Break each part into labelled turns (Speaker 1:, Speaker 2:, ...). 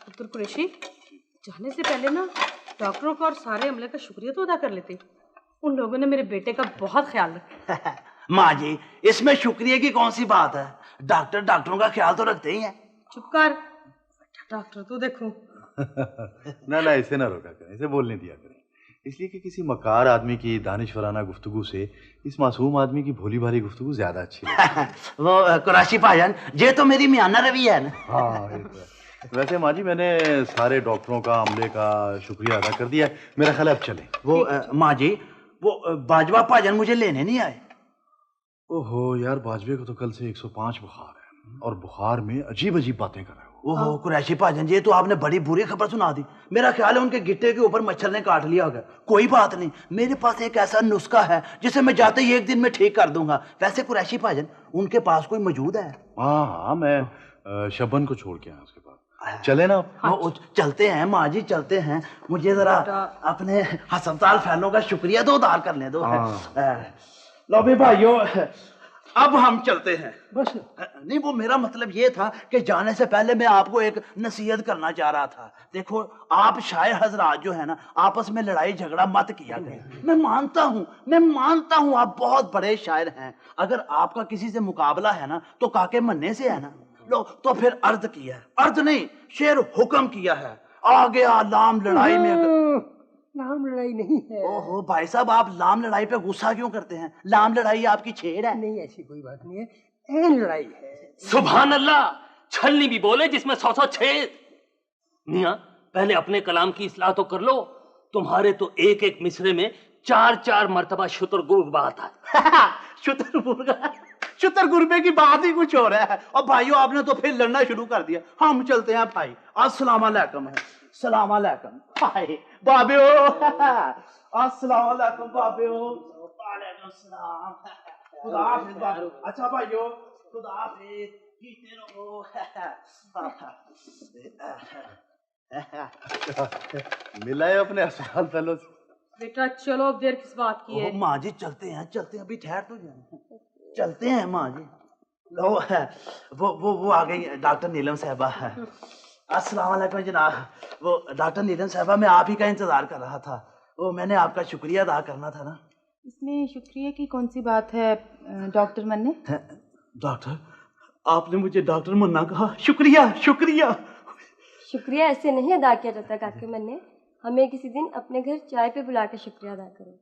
Speaker 1: पुत्र कुरैशी, जाने से पहले ना डॉक्टरों का और सारे अमले का शुक्रिया तो अदा कर लेते। उन लोगों ने मेरे बेटे का बहुत ख्याल रखा।
Speaker 2: माँ जी, इसमें शुक्रिया की कौन सी बात है? डॉक्टर डॉक्टरों का ख्याल तो रखते ही हैं।
Speaker 1: चुप कर, डॉक्टर तो देखो।
Speaker 3: ना इसे ना रोका करें, इसे बोलने दिया करें, इसलिए कि किसी मकार आदमी की दानिशवराना गुफ्तगू से इस मासूम आदमी की भोली भाली गुफ्तगू ज्यादा अच्छी है।
Speaker 2: वो कुरैशी भाईजान, ये तो मेरी मियाना रवि है ना।
Speaker 3: हाँ, ये तो है। वैसे माँ जी, मैंने सारे डॉक्टरों का, अमले का शुक्रिया अदा कर दिया है। मेरा ख्याल है अब चले।
Speaker 2: वो माँ जी, वो बाजवा भाईजान मुझे लेने नहीं आए।
Speaker 3: ओहो यार, बाजवे को तो कल से 105 बुखार है और बुखार में अजीब अजीब बातें कर रहा है।
Speaker 2: ओहो कुरैशी भाईजान, ये तो आपने बड़ी बुरी खबर सुना दी। मेरा ख्याल है उनके गिट्टे के ऊपर मच्छर ने काट लिया होगा। कोई बात नहीं, मेरे पास एक ऐसा नुस्खा है जिसे मैं जाते ही 1 दिन में ठीक कर दूंगा। वैसे कुरैशी भाईजान, उनके पास कोई मौजूद है?
Speaker 3: हाँ, मैं शबन को छोड़ के आया उसके पास। चले ना?
Speaker 2: हाँ, चलते हैं माँ जी, चलते हैं। मुझे जरा अपने हस्पताल फैलों का शुक्रिया तो अदा करने दो। लो भी भाइयों, अब हम चलते हैं। बस नहीं, वो मेरा मतलब ये था कि जाने से पहले मैं आपको एक नसीहत करना चाह रहा था। देखो, आप शायर हजरात जो है ना, आपस में लड़ाई झगड़ा मत किया करें। मैं मानता हूँ आप बहुत बड़े शायर हैं। अगर आपका किसी से मुकाबला है ना, तो काके मन्ने से है ना। लो, तो फिर अर्ज किया है, अर्ज नहीं शेर हुक्म किया है। आ गया लाम लड़ाई में।
Speaker 4: लाम लड़ाई नहीं है।
Speaker 2: ओहो भाई साहब, आप लाम लड़ाई पे गुस्सा क्यों करते हैं? लाम लड़ाई आपकी छेड़ है।
Speaker 4: नहीं, ऐसी कोई बात नहीं है, एन लड़ाई है।
Speaker 5: सुभान अल्लाह, छलनी भी बोले जिसमें 100 छेद। मियां, पहले अपने कलाम की इस्लाह तो कर लो। तुम्हारे तो एक एक मिसरे में 4 मर्तबा शुतरगुर्ग बात है।
Speaker 2: शुतरगुर्बे की बात ही कुछ हो रहा है। और भाइयों, आपने तो फिर लड़ना शुरू कर दिया। हम चलते हैं भाई। अस्सलाम वालेकुम है। सलाम वालेकुम भाई बाबियो। अस्सलाम वालेकुम बाबियो। वालेकुम सलाम। खुदा हाफिज बाबियो। अच्छा भाइयों, खुदा हाफिज, जीते रहो।
Speaker 3: मिला है अपने अस्पताल फेलो से।
Speaker 1: बेटा चलो, अब देर किस बात की है?
Speaker 2: माँ जी चलते हैं, अभी ठहर तो जाए। चलते हैं माँ जी। लो, वो आ गई डॉक्टर नीलम साहबा। अस्सलाम वालेकुम जनाब। वो डॉक्टर नीलम साहबा, मैं आप ही का इंतजार कर रहा था। वो मैंने आपका शुक्रिया अदा करना था ना।
Speaker 6: इसमें शुक्रिया की कौन सी बात है डॉक्टर मन्ने?
Speaker 2: डॉक्टर, आपने मुझे डॉक्टर मन्ना कहा। शुक्रिया शुक्रिया।
Speaker 7: शुक्रिया ऐसे नहीं अदा किया जाता काके मन्ने। हमें किसी दिन अपने घर चाय पे बुला के शुक्रिया अदा करो।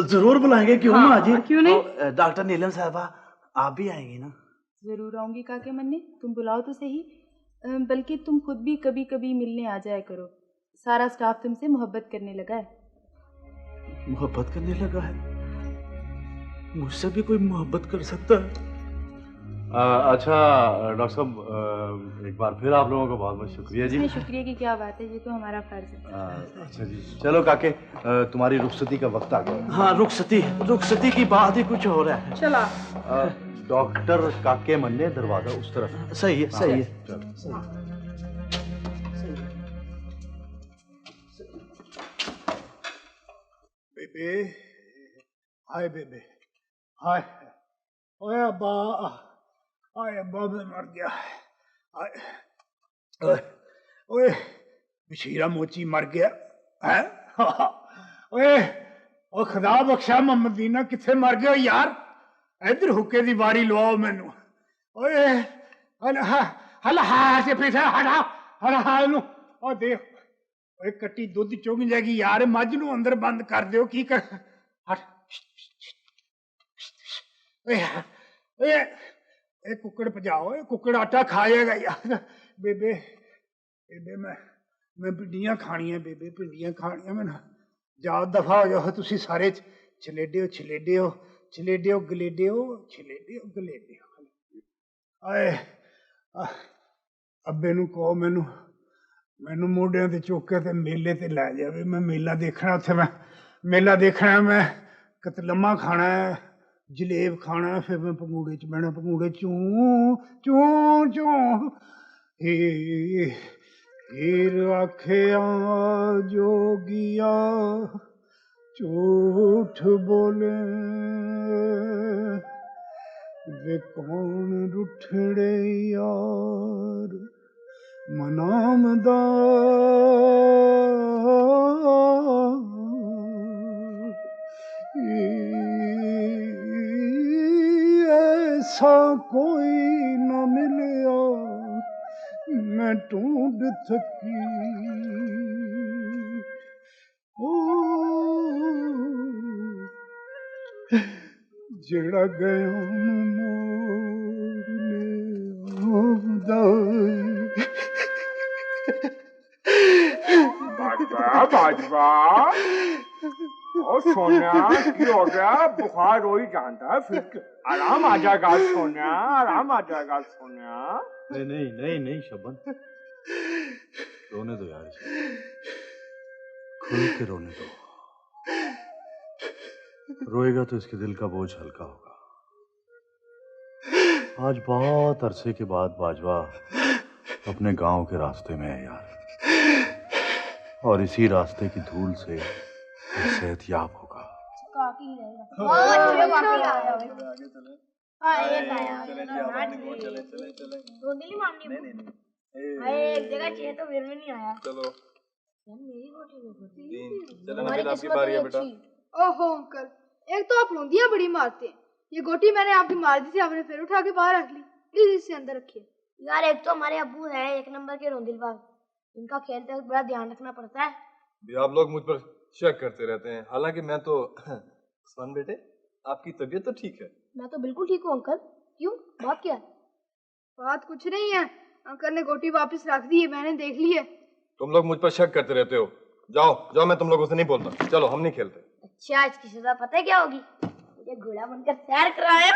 Speaker 2: जरूर बुलाएंगे। क्यों माँ जी?
Speaker 1: क्यों नहीं?
Speaker 2: डॉक्टर नीलम साहबा, आप भी आएंगी ना?
Speaker 6: जरूर आऊंगी काके मन्ने, तुम बुलाओ तो सही। बल्कि तुम खुद भी कभी कभी मिलने आ जाया करो। सारा स्टाफ तुमसे मोहब्बत करने लगा है।
Speaker 2: मोहब्बत करने लगा है? मुझसे भी कोई मोहब्बत कर सकता है?
Speaker 3: अच्छा डॉक्टर साहब, एक बार फिर आप लोगों का बहुत बहुत शुक्रिया जी।
Speaker 6: शुक्रिया की क्या बात है, ये तो हमारा फर्ज है।
Speaker 3: अच्छा जी, चलो काके, तुम्हारी रुखसती का वक्त आ गया।
Speaker 2: हाँ, रुखसती की बात ही कुछ हो रहा है।
Speaker 1: चला
Speaker 3: डॉक्टर काके मन्ने, दरवाजा उस तरफ।
Speaker 2: सही है, सही है।
Speaker 4: बेबे, हाय बेबे, हाय। ओए अब्बा, हाय अब्बा, मैं मर गया। ओए बशीरा मोची मर गया है। ओए ओ खुदा बख्शा, मोहम्मदीना किथे मर गया यार? इधर हुक्के दी बारी लवाओ मैनू। ओए हला से पीछे हटा इनू। ओ देख, ओए कट्टी दुध चुग जाएगी यार। मझ नू अंदर बंद कर दियो। की कर? हट। ए कुकड़ भजाओ, कुकड़ आटा खाएगा यार। बेबे मैं भिंडियां खानियां। बेबे भिंडियां खानियां। मैं जाओ, दफा हो जाओ तुसी सारे। छलेडियो गलेडियो। आए अब्बे नू कहो मैनू मोढियां ते चुक के ते मेले ते लै जावे। मैं मेला देखना। उत्थे मैं मेला देखना। मैं कतलम्मा खाना है, जलेब खाना है। फिर मैं पंगूड़े च बहना। पंगूड़े चूं चूं चूं। हीर आखिया जोगिया झूठ बोले वे कौन रुठड़े यार मनामदा ऐसा कोई न मिलया मैं ढूंढ थकी जड़ा गया मोरने
Speaker 8: बाजवा और सोनिया की हो गया बुखार हो ही जानता है फिर आराम आ जाएगा सोनिया आराम आ जाएगा सोनिया
Speaker 3: नहीं नहीं नहीं नहीं शबन रोने दो यार खुल के रोने दो रोएगा तो इसके दिल का बोझ हल्का होगा आज बहुत अरसे के बाद बाजवा अपने गांव के रास्ते में है यार और इसी रास्ते की धूल से सेहतयाब होगा
Speaker 9: एक जगह चाहिए तो फिर भी नहीं आया।
Speaker 10: चलो
Speaker 9: हमारी किस्मत नहीं अच्छी।
Speaker 11: ओहो अंकल, एक तो आप लौंडियां बड़ी मारते हैं। ये गोटी मैंने आपकी मार दी थी, आपने फिर उठा के बाहर रख ली। प्लीज इसे अंदर रखिए।
Speaker 9: यार एक तो हमारे अब्बू है एक नंबर के रोंदिलबाज, इनका खेलते वक्त बड़ा ध्यान रखना पड़ता है।
Speaker 10: भी आप लोग मुझ पर शक करते रहते हैं, हालांकि मैं तो उस्मान बेटे आपकी तबीयत तो ठीक है।
Speaker 9: मैं तो बिल्कुल ठीक हूँ अंकल। क्यों, बात क्या है?
Speaker 11: बात कुछ नहीं है, अंकल ने गोटी वापस रख दी है, मैंने देख ली है।
Speaker 10: तुम लोग मुझ पर शक करते रहते हो। जाओ जाओ, मैं तुम लोगों से नहीं बोलता। चलो हम नहीं खेलते।
Speaker 9: अच्छा, इसकी सजा पता है क्या होगी? मुझे घोड़ा बनकर सैर कराया।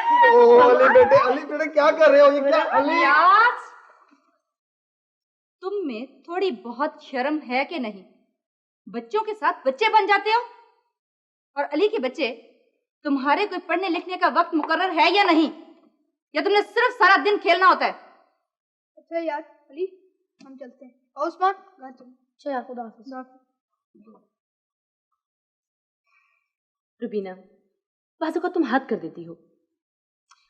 Speaker 10: अली बेटे क्या कर रहे हो? ये क्या अली?
Speaker 12: तुम में थोड़ी बहुत शर्म है कि नहीं? बच्चों के साथ बच्चे बन जाते हो। और अली के बच्चे, तुम्हारे कोई पढ़ने लिखने का वक्त मुकर्रर है या नहीं, या तुमने सिर्फ सारा दिन खेलना होता है?
Speaker 11: अच्छा यार अली, हम चलते हैं। और उस्मान, घर चलो।
Speaker 9: अच्छा यार, खुदा हाफिज़।
Speaker 1: रुबीना, बाज़ औक़ात तुम हद कर देती हो।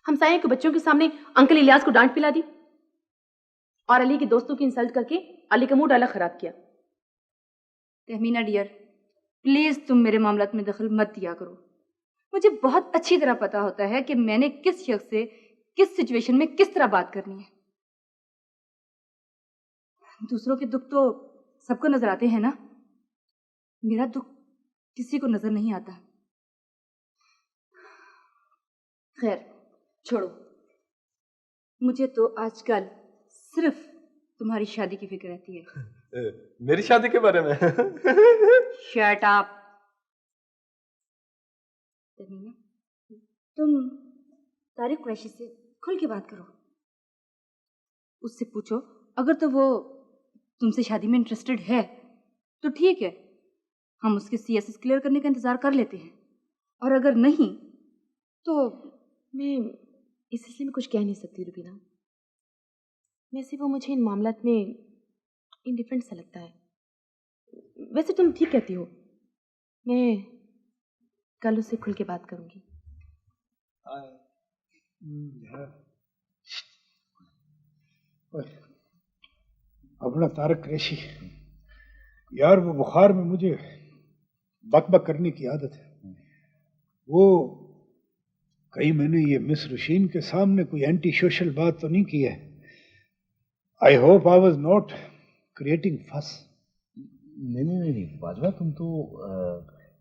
Speaker 1: हमसाये के बच्चों के सामने अंकल इलियास को डांट पिला दी और अली के दोस्तों की इंसल्ट करके अली का मूड अलग खराब किया।
Speaker 12: तहमीना डियर, प्लीज तुम मेरे मामलात में दखल मत दिया करो। मुझे बहुत अच्छी तरह पता होता है कि मैंने किस शख्स से किस सिचुएशन में किस तरह बात करनी है। दूसरों के दुख तो सबको नजर आते हैं ना, मेरा दुख किसी को नजर नहीं आता। खैर छोड़ो, मुझे तो आजकल सिर्फ तुम्हारी शादी की फिक्र रहती है।
Speaker 10: मेरी शादी के बारे में?
Speaker 12: Shut up. तुम तारिक कुरैशी से खुल के बात करो, उससे पूछो, अगर तो वो तुमसे शादी में इंटरेस्टेड है तो ठीक है, हम उसके सीएसएस क्लियर करने का इंतजार कर लेते हैं, और अगर नहीं तो
Speaker 1: मैं इस सिलसिले में कुछ कह नहीं सकती रुबीना। वैसे वो मुझे इन मामलात में इंडिफरेंट सा लगता है। वैसे तुम ठीक कहती हो, मैं कल उससे खुल के बात करूंगी।
Speaker 4: अपना तारक कुरैशी यार, वो बुखार में मुझे बकबक करने की आदत है। वो कहीं मैंने ये मिस रुशीन के सामने कोई एंटी सोशल बात तो नहीं की है? I hope I was not creating फस।
Speaker 3: नहीं बाजवा, तुम तो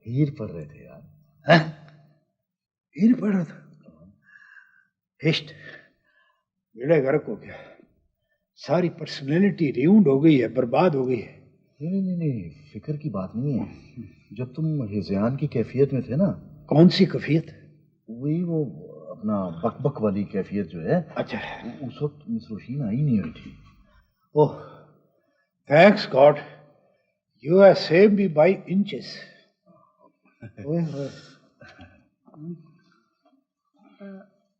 Speaker 3: हीर पढ़ रहे थे यार।
Speaker 4: हैं? हीर पढ़ रहा था? हिस्ट बेड़ा गर्क हो गया, सारी पर्सनैलिटी रिउंड हो गई है, बर्बाद हो गई है।
Speaker 3: नहीं, फिक्र की बात नहीं है। जब तुम हिज़यान की कैफियत में थे ना।
Speaker 4: कौन सी कैफियत?
Speaker 3: वही वो अपना बकबक वाली कैफियत जो है।
Speaker 4: अच्छा,
Speaker 3: उस वक्त मिस रोशीन आई नहीं हुई थी।
Speaker 4: Oh thanks God, you have saved me by inches.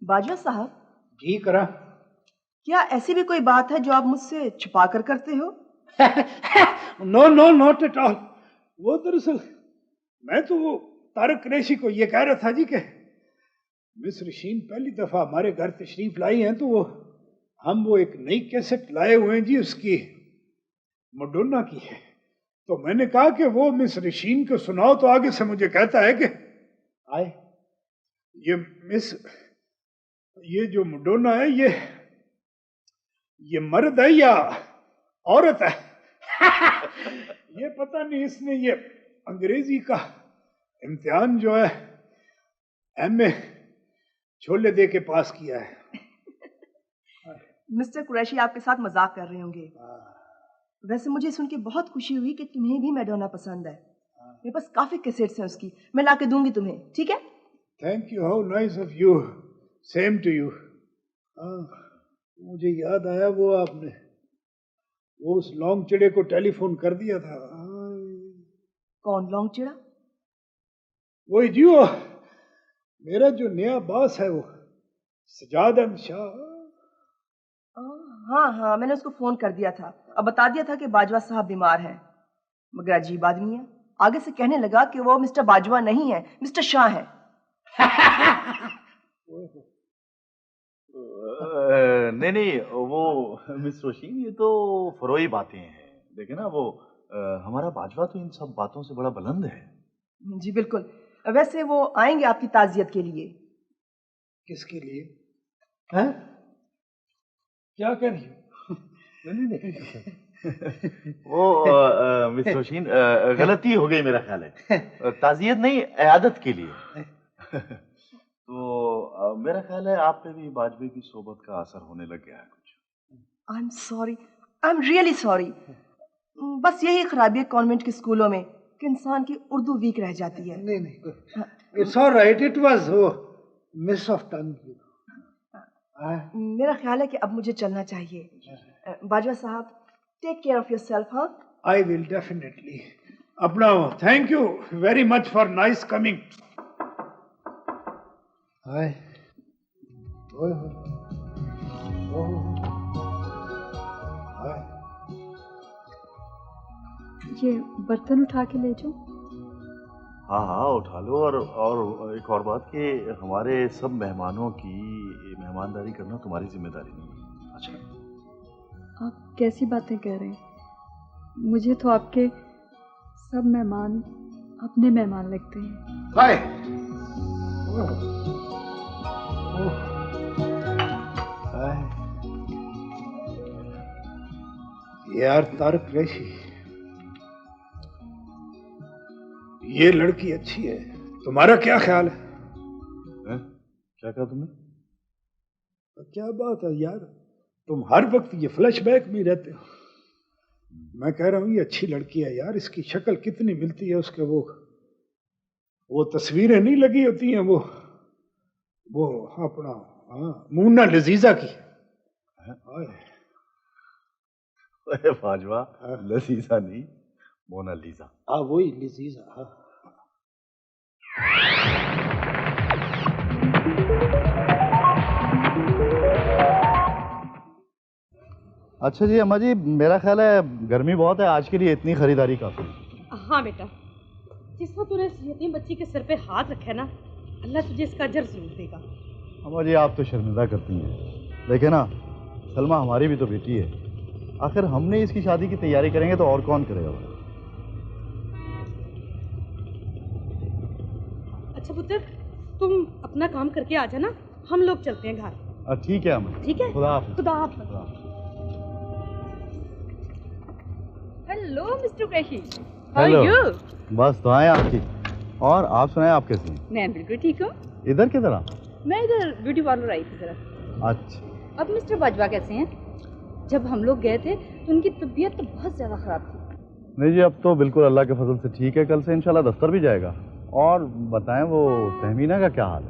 Speaker 1: Bajwa साहब
Speaker 4: जी करा।
Speaker 13: क्या ऐसी भी कोई बात है जो आप मुझसे छुपा कर करते हो?
Speaker 4: No no not at all. वो दरअसल मैं तो वो तारक कुरैशी को ये कह रहा था जी कि मिस रशीन पहली दफा हमारे घर तशरीफ लाई हैं, तो हम वो एक नई कैसेट लाए हुए हैं जी, उसकी मडोना की है। तो मैंने कहा कि वो मिस रशीन को सुनाओ, तो आगे से मुझे कहता है कि आए ये जो मडोना है ये मर्द है या औरत है? ये पता नहीं, इसने ये अंग्रेजी का इम्तिहान जो है एमए छोले दे के पास किया है।
Speaker 13: मिस्टर कुरैशी आपके साथ मजाक कर रहे होंगे। वैसे मुझे सुन के बहुत खुशी हुई कि तुम्हें भी मैडोना पसंद है। मेरे पास काफी कैसेट्स हैं उसकी, मैं ला के दूंगी तुम्हें, ठीक है?
Speaker 4: Thank you, how nice of you, same to you. मुझे याद आया, वो आपने वो उस लॉन्ग चिड़े को टेलीफोन कर दिया था।
Speaker 13: कौन लॉन्ग चिड़ा?
Speaker 4: वही जी, वो मेरा जो नया बॉस है, वो सजाद अहमद शाह।
Speaker 13: हाँ हाँ, मैंने उसको फोन कर दिया था, अब बता दिया था कि बाजवा साहब बीमार हैं। मगर अजीब आदमी है, आगे से कहने लगा कि वो मिस्टर बाजवा नहीं है, मिस्टर शाह है।
Speaker 3: नहीं, वो मिस रोशीन, ये तो फरोई बातें हैं। देखे ना, वो हमारा बाजवा तो इन सब बातों से बड़ा बुलंद है।
Speaker 13: जी बिल्कुल। वैसे वो आएंगे आपकी ताजियत के लिए।
Speaker 4: किसके लिए? हैं? क्या कह रही हो?
Speaker 3: वो मिस रोशीन, गलती हो गई मेरा ख्याल है, ताजियत नहीं, इयादत के लिए। तो मेरा ख्याल है आप पे भी बाजवे की सोबत का असर होने लग गया है कुछ।
Speaker 13: I am sorry, I am really sorry. बस यही खराबी है कॉन्वेंट के स्कूलों में कि इंसान की उर्दू वीक रह जाती है।
Speaker 4: नहीं, it's alright, it was miss of tongue.
Speaker 13: मेरा ख्याल है कि अब मुझे चलना चाहिए। बाजवा साहब, टेक केयर ऑफ योरसेल्फ। हाँ,
Speaker 4: आई विल डेफिनेटली। अपना thank you very much for nice coming. Hi,
Speaker 14: ये बर्तन उठा के ले जाओ।
Speaker 3: हाँ, उठा लो। और एक और बात कि हमारे सब मेहमानों की मेहमानदारी करना तुम्हारी जिम्मेदारी नहीं है। अच्छा,
Speaker 14: आप कैसी बातें कह रहे हैं? मुझे तो आपके सब मेहमान अपने मेहमान लगते हैं।
Speaker 4: हाय, यार तारक कुरैशी, ये लड़की अच्छी है, तुम्हारा क्या ख्याल है?
Speaker 3: क्या कहा तुमने?
Speaker 4: क्या बात है यार, तुम हर वक्त ये फ्लैशबैक में रहते हो। मैं कह रहा हूँ ये अच्छी लड़की है यार, इसकी शक्ल कितनी मिलती है उसके। वो तस्वीरें नहीं लगी होती हैं, वो अपना मुन्ना लजीजा की।
Speaker 3: बाजवा, लजीजा नहीं, मोनालिसा।
Speaker 4: वही लजीजा।
Speaker 3: अच्छा जी अम्मा जी, मेरा ख्याल है गर्मी बहुत है, आज के लिए इतनी खरीदारी काफी।
Speaker 15: हाँ बेटा, जिस वक्त तूने इस यतीम बच्ची के सर पे हाथ रखा है ना, अल्लाह तुझे इसका अजर जरूर देगा।
Speaker 3: अम्मा जी, आप तो शर्मिंदा करती हैं। देखे ना, सलमा हमारी भी तो बेटी है। आखिर हमने इसकी शादी की तैयारी करेंगे तो और कौन करेगा?
Speaker 15: अच्छा पुत्र, तुम अपना काम करके आ जाना, हम लोग चलते हैं घर।
Speaker 3: ठीक है अम्मा।
Speaker 15: ठीक है,
Speaker 3: खुदा हाफिज़।
Speaker 15: खुदा हाफिज़।
Speaker 12: Hello mister Qureshi,
Speaker 3: hello. बस दुआएं आपकी। और आप सुनाएं, आप कैसी हैं?
Speaker 12: मैं बिल्कुल ठीक हूँ।
Speaker 3: इधर किधर आप?
Speaker 12: मैं इधर ब्यूटी पार्लर आई थी जरा।
Speaker 3: अच्छा।
Speaker 12: अब मिस्टर बाजवा कैसे हैं? जब हम लोग गए थे तो उनकी तबीयत तो बहुत ज्यादा खराब थी।
Speaker 3: नहीं जी, अब तो बिल्कुल अल्लाह के फजल से ठीक है। कल से इंशाल्लाह दफ्तर भी जाएगा। और बताएं, वो तहमीना का क्या हाल है?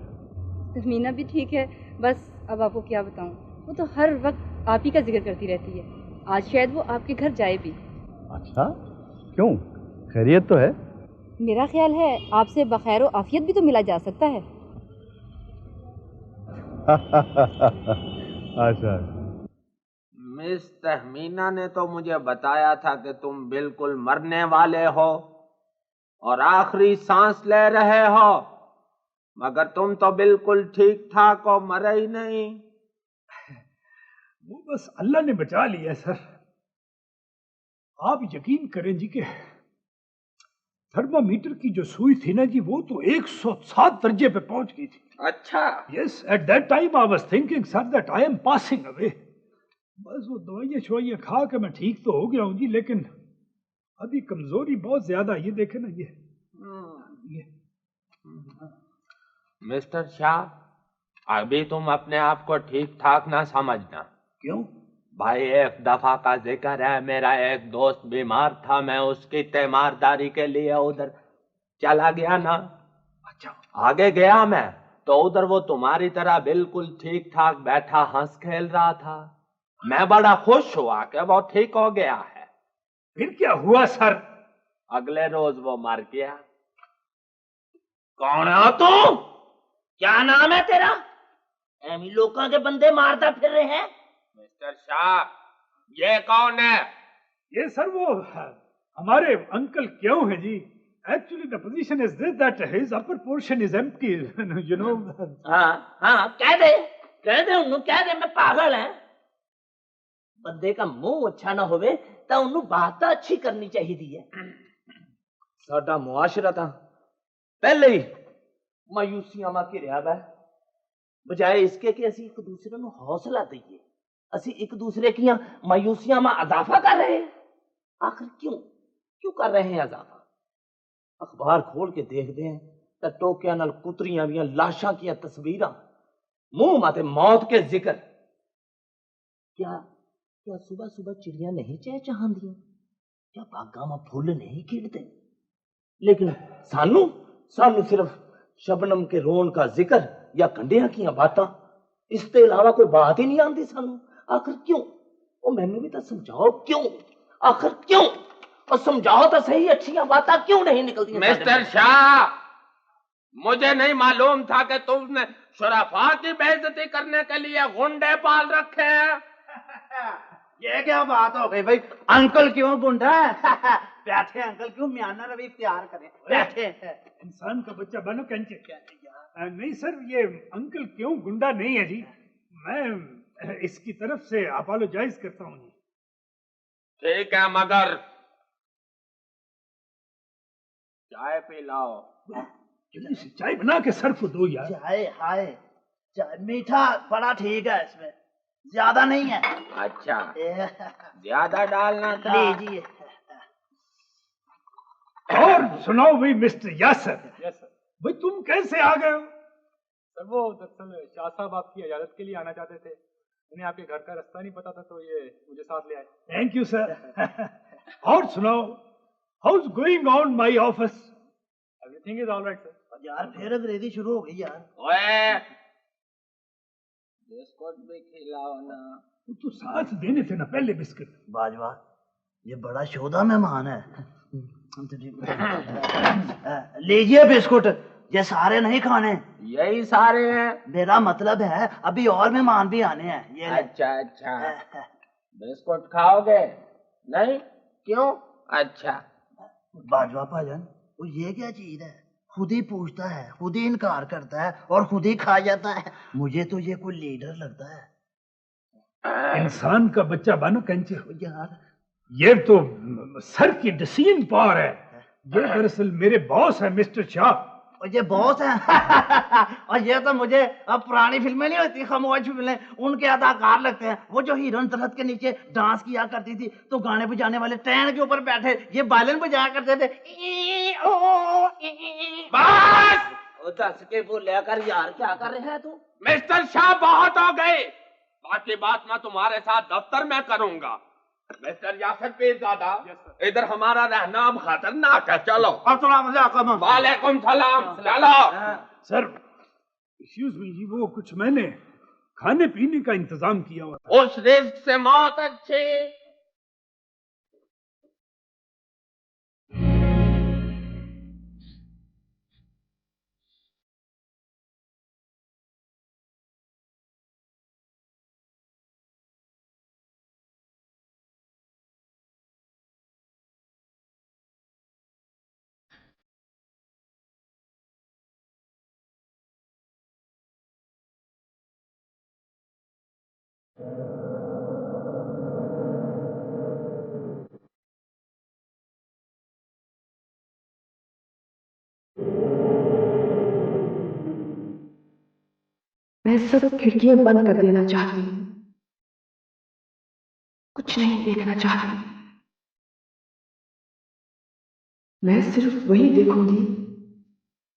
Speaker 12: तहमीना भी ठीक है, बस अब आपको क्या बताऊं, वो तो हर वक्त आप ही का जिक्र करती रहती है। आज शायद वो आपके घर जाए भी।
Speaker 3: अच्छा, क्यों? खैरियत तो है?
Speaker 12: मेरा ख्याल है आपसे बखैर व आफियत भी तो मिला जा सकता है।
Speaker 3: अच्छा,
Speaker 8: मिस तहमीना ने तो मुझे बताया था कि तुम बिल्कुल मरने वाले हो और आखिरी सांस ले रहे हो, मगर तुम तो बिल्कुल ठीक ठाक हो, मरे ही नहीं।
Speaker 4: वो बस अल्लाह ने बचा लिया सर। आप यकीन करें जी कि थर्मामीटर की जो सुई थी ना जी, वो तो 107 दर्जे पे पहुंच गई थी।
Speaker 8: अच्छा।
Speaker 4: Yes, at that time I was thinking sir that I am passing away. बस वो दवाइयाँ शवाइयाँ खा के मैं ठीक तो हो गया हूँ जी, लेकिन अभी कमजोरी बहुत ज्यादा। ये देखे ना ये
Speaker 8: मिस्टर शाह, अभी तुम अपने आप को ठीक ठाक ना समझना।
Speaker 2: क्यों
Speaker 8: भाई? एक दफा का जिक्र है, मेरा एक दोस्त बीमार था, मैं उसकी तीमारदारी के लिए उधर चला गया ना।
Speaker 4: अच्छा।
Speaker 8: आगे गया मैं तो उधर वो तुम्हारी तरह बिल्कुल ठीक ठाक बैठा हंस खेल रहा था। मैं बड़ा खुश हुआ कि वो ठीक हो गया है।
Speaker 4: फिर क्या हुआ सर?
Speaker 8: अगले रोज वो मर गया।
Speaker 2: कौन हो तू? क्या नाम है तेरा? एमी लोगों के बंदे मारता फिर रहे हैं।
Speaker 8: मिस्टर शाह, ये कौन है?
Speaker 4: ये सर वो हमारे अंकल क्यों है जी। Actually, the position is this that his upper portion is empty, you know.
Speaker 2: हाँ, कह दे उन्होंने, कह दे मैं पागल है। बंदे का मुंह अच्छा ना होवे तो उन्होंने बात अच्छी करनी चाहिए है।
Speaker 8: साडा मुआशरा था पहले ही मायूसियां मा घिरिया वा,
Speaker 2: बजाय इसके कि असी एक दूसरे को हौसला दईए, असी एक दूसरे की मायूसियां में इजाफा कर रहे हैं। आखिर क्यों कर रहे हैं इजाफा? अखबार खोल के देखते हैं तो टोकिया नाल कुतरियां भी, लाशां की तस्वीरां, मुंह माते मौत के जिक्र। क्या सुबह सुबह चिड़ियां नहीं चहचहांदियां? क्या बागां में फुल नहीं खिलते? लेकिन सानू सिर्फ शबनम के रोन का जिक्र या कंडिया की बातां, इसके अलावा कोई बात ही नहीं आती सानू। आखिर क्यों? वो मैनू भी तो समझाओ क्यों? आखिर क्यों? और समझाओ तो सही, अच्छी बातें क्यों नहीं निकलती?
Speaker 8: मिस्टर शाह, मुझे नहीं मालूम था कि तुमने शुराफा की बेइज्जती करने के लिए गुंडे पाल रखे हैं।
Speaker 2: ये क्या बात हो गई भाई? अंकल क्यों गुंडा है? बैठे अंकल, क्यों म्याना रवि इख्तियार करें? बैठे।
Speaker 4: इंसान का बच्चा बनो कंचे। नहीं सर, ये अंकल क्यों गुंडा नहीं है जी। मैं इसकी तरफ से अपोलोजाइज करता हूँ जी।
Speaker 8: ठीक है, मगर चाय पी लाओ।
Speaker 4: जल्दी से चाय बना के सर को दो यार।
Speaker 2: चाय मीठा बड़ा ठीक है, इसमें ज्यादा नहीं है।
Speaker 8: अच्छा, ज्यादा डालना था।
Speaker 2: लीजिए।
Speaker 4: और सुनाओ भाई मिस्टर यासर।
Speaker 10: Yes sir.
Speaker 4: भाई तुम कैसे आ गए हो?
Speaker 10: सर वो दरअसल शाह साहब आपकी इजाजत के लिए आना चाहते थे, उन्हें आपके घर का रास्ता नहीं पता था तो ये मुझे साथ ले आए।
Speaker 4: Thank you sir. और सुनाओ, how is going on my office?
Speaker 10: Everything is alright sir.
Speaker 2: यार फिर अंग्रेजी शुरू हो गई यार।
Speaker 8: ओए, बिस्कुट भी खिलाओ ना।
Speaker 4: तो साथ देने थे ना पहले बिस्किट।
Speaker 2: बाजवा, ये बड़ा शोधा मेहमान है। लीजिए बिस्कुट, ये सारे नहीं खाने।
Speaker 8: यही सारे हैं।
Speaker 2: मेरा मतलब है अभी और मेहमान भी आने हैं। ये
Speaker 8: अच्छा, बिस्कुट खाओगे? नहीं, क्यों? अच्छा।
Speaker 2: बाजवा भाजन, वो ये क्या चीज है? खुद ही पूछता है, खुद ही इनकार करता है और खुद ही खा जाता है। मुझे तो ये कोई लीडर लगता है।
Speaker 4: इंसान का बच्चा बनो कंचे।
Speaker 2: यार
Speaker 4: ये तो सर की डिसीजन पावर है। ये दरअसल मेरे बॉस है मिस्टर शाह।
Speaker 2: और ये बॉस है। और ये तो मुझे अब पुरानी फिल्में नहीं होती, खामोश फिल्में, उनके अदाकार लगते हैं। वो जो हीरोइन दरख्त के नीचे डांस किया करती थी तो गाने बजाने वाले ट्रेन के ऊपर बैठे ये वायलिन बजाया करते थे।
Speaker 8: बस!
Speaker 2: वो दस के बोलिया कर यार, क्या कर रहे हैं तू?
Speaker 8: मिस्टर शाह, बहुत हो गए। बाकी बात मैं तुम्हारे साथ दफ्तर में करूंगा। मिस्टर यासर पीरजादा, इधर हमारा रहना अब खतरनाक है। चलो। वालेकुम सलाम। चलो।
Speaker 4: सर एक्सक्यूज मी जी, वो कुछ मैंने खाने पीने का इंतजाम किया हुआ था।
Speaker 8: उस रिस्क से मौत अच्छी।
Speaker 1: मैं सब खिड़कियां बंद कर देना चाहती हूँ, कुछ नहीं देखना चाहती। मैं सिर्फ वही देखूंगी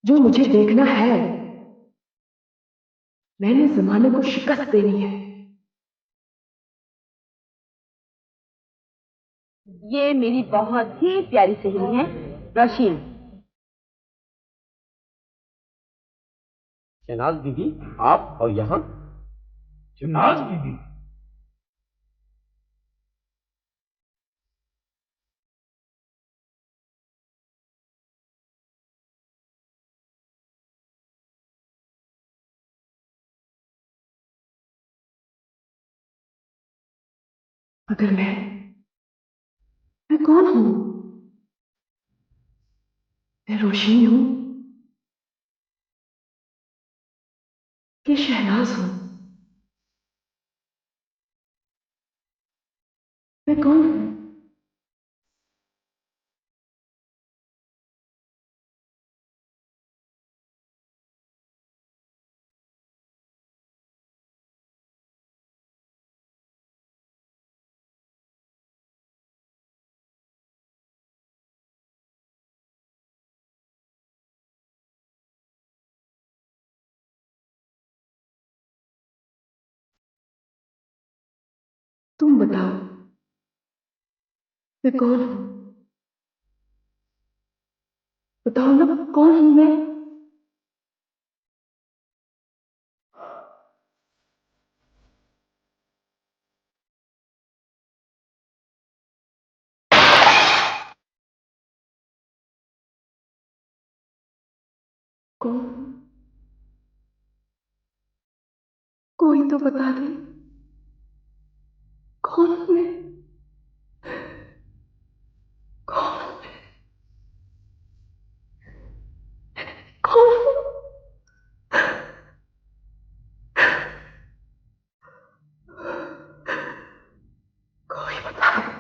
Speaker 1: जो मुझे देखना है। मैंने जमाने को शिकस्त देनी है।
Speaker 15: ये मेरी बहुत ही प्यारी सहेली है रोशीन।
Speaker 8: शहनाज दीदी, आप और यहाँ?
Speaker 4: शहनाज दीदी?
Speaker 1: अगर मैं कौन हूं? मैं रोशनी हूं कि शहनाज हूं? मैं कौन हूं? तुम बताओ, मैं कौन हूं? बताओ ना, कौन हूं मैं? कौन? कोई तो बता दे, कौन हूं मैं? कौन हूं मैं? कौन हूं? कोई बता दे,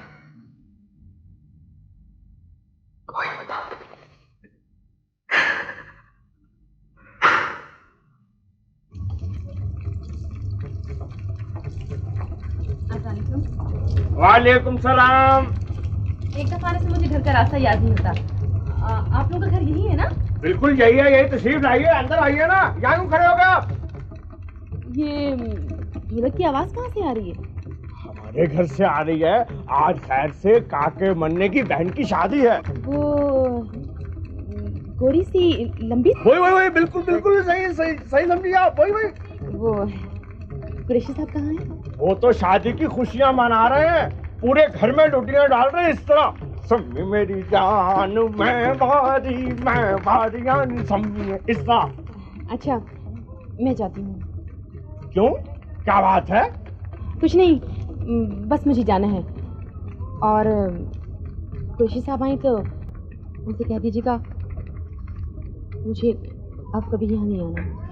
Speaker 1: कोई बता दे।
Speaker 8: वालेकुम सलाम।
Speaker 15: एक दफा से मुझे घर का रास्ता याद नहीं होता। आप लोगों का घर यही है ना?
Speaker 8: बिल्कुल यही है, यही तशरीफ लाइए, अंदर आइए ना। यहाँ क्यों खड़े हो गए आप?
Speaker 15: ये ढोलक की आवाज कहाँ से आ रही है?
Speaker 8: हमारे घर से आ रही है। आज खैर से काके मन्ने की बहन की शादी है।
Speaker 15: वो गोरी सी लंबी?
Speaker 8: वही बिल्कुल बिल्कुल सही समझी आप। वही
Speaker 15: वो कुरैशी साहब कहाँ हैं?
Speaker 8: वो तो शादी की खुशियां मना रहे हैं, पूरे घर में लुटियां डाल रहे हैं इस तरह। सम्मी मेरी जान मैं बारियां सम्मी इस तरह।
Speaker 15: अच्छा, मैं जाती हूँ।
Speaker 8: क्यों, क्या बात है?
Speaker 15: कुछ नहीं, बस मुझे जाना है। और कुरैशी साहब आए तो उनसे कह दीजिएगा मुझे अब कभी यहाँ नहीं आना।